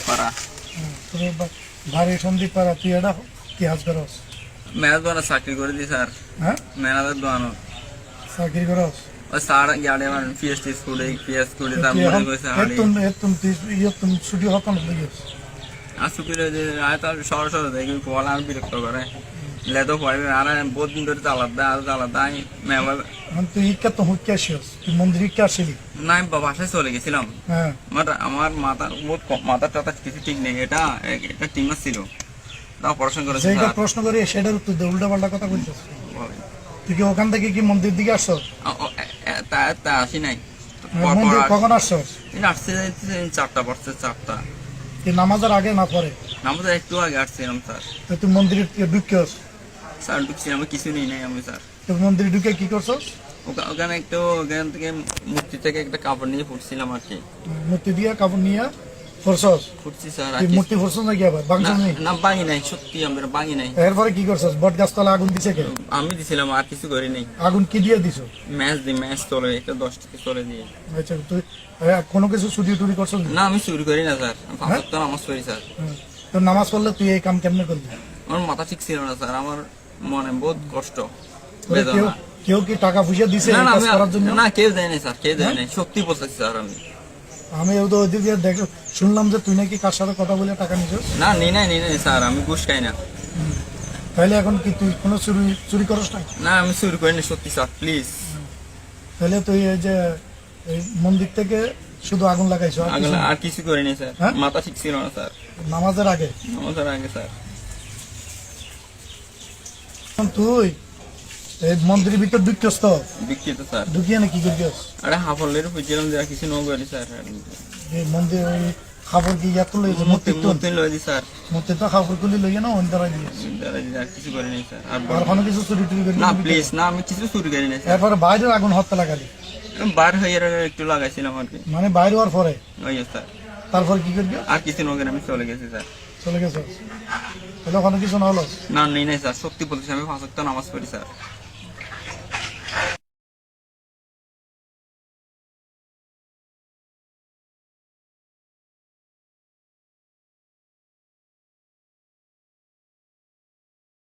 পাড়া। তুমি বাড়ি সন্দীপ পাড়া, তুই এটা কি হাজ করস? মেলা দোকানে চাকরি করে দি স্যার। হ্যাঁ, মেলাদের দোকানো চাকরি করস? ওই স্যার গাড়ি আমার পিএসটি স্কুলে তার মনে করেছে হাড়ি তুমি ছুটি হতো না বুঝিস? আর ছুটির আয় তার সরাসরি দেখি বলা আর বিরক্ত করে লেতো পড়ে আর বহুত দিন ধরে চালাতে আমি মেলা তুই ইকা তো হুক্কে আসিস, তুই মন্দির ইকা আসিলি? না আমি বাসায় চলে গেছিলাম। হ্যাঁ, আমার মাথার বহুত মাথার টাথা কিছু ঠিক নেই। এটা টিম ছিল, তাও পড়াশোনা করেছে যেটা স্যার। প্রশ্ন করি সেটার উত্তর দে, উল্টা পাল্টা কথা বলছিস। তুই কি ওখান থেকে কি মন্দির দিকে আসছ? তা আসি নাই। মন্দির কখন আসছস? আসছে 4টা পড়ছে 4টা। কি নামাজের আগে না পরে? আমাদের একটু আগে আসছিলাম স্যার। তো তুই মন্দিরে ঢুকিস? স্যার ঢুকছি আমি কিছু নেই নাই আমি স্যার। তুই মন্দিরে ঢুকে কি করছস? ওখানে ওখান থেকে মূর্তি থেকে একটা কাপড় নিয়ে ফুটছিলাম আর কি। মূর্তি দিয়ে কাপড় নিয়ে করছস? ফুটছি স্যার। তুই মূর্তি করছস নাকি আবার বাংলা নেই? না বাঙি নাই, সত্যি আমরা বাঙি নাই। এরপরে কি করছস? বট গাছতলা আগুন দিছে কে? আমি দিছিলাম, আর কিছু করি নাই। আগুন কি দিয়ে দিছো? ম্যাচ চলে একটা 10 থেকে চলে দিয়ে। আচ্ছা, তুই কোনো কিছু চুরি টুরি করছস না আমি চুরি করি না স্যার, তো নামাজ পড়ি স্যার। তো নামাজ পড়লে তুই এই কাম কেমনে করলি? আমার মাথা ঠিক ছিল না স্যার, আমার মনে বহুত কষ্ট তোরে বেদনা। কেউ কি টাকা পয়সা দিছে না এই না কাজ করার জন্য? না কেউ দেয় নাই স্যার, কেউ দেয় নাই, সত্যি বলতেছি স্যার। আমি ওদিকে দেখো শুনলাম যে তুই নাকি কার সাথে কথা বলে টাকা নিছিস। না নিই নাই স্যার, আমি ঘুষ খাই না। তাহলে এখন কি তুই কোনো চুরি করস না? না আমি চুরি করি না সত্যি স্যার, প্লিজ। তাহলে তুই এই যে এই মন্দির থেকে শুধু আগুন লাগাইছো আর কিছু না? আর কিছু করি নাই স্যার, হ্যাঁ? মাথা ঠিক ছিল না স্যার। নামাজের আগে? নামাজের আগে স্যার। তুই এই মন্দিরের ভিতর ঢুকছস তো? বিখ্যাত স্যার। ঢুকিয়ে না কি করছিস? আরে হাফলের বুঝছিলাম যে কিছু ন করি স্যার। এই মন্দির ওই খাবার কি ইয়াত লইছে? মূর্তি লই দি স্যার। মূর্তি তো খাবার গুলি লইয়া না অন্য দাঁড়াই দিয়েছে। আর কিছু করি নাই স্যার। আর কোনো কিছু চুরি টুরি করি না প্লিজ, না আমি কিছু চুরি করি নাই স্যার। এরপরে বাইরের আগুন হত্যা লাগালি? বার হয়ে একটু লাগাইছিলাম আর কি। মানে বাইরে হওয়ার পরে? ওই স্যার। তারপর কি করবি? আর কিছু ন করে আমি চলে গেছি স্যার। চলে গেছে? তাহলে ওখানে কিছু না হলো? না নেই নাই স্যার, সত্যি বলছি আমি 5 ওয়াক্ত নামাজ পড়ি স্যার।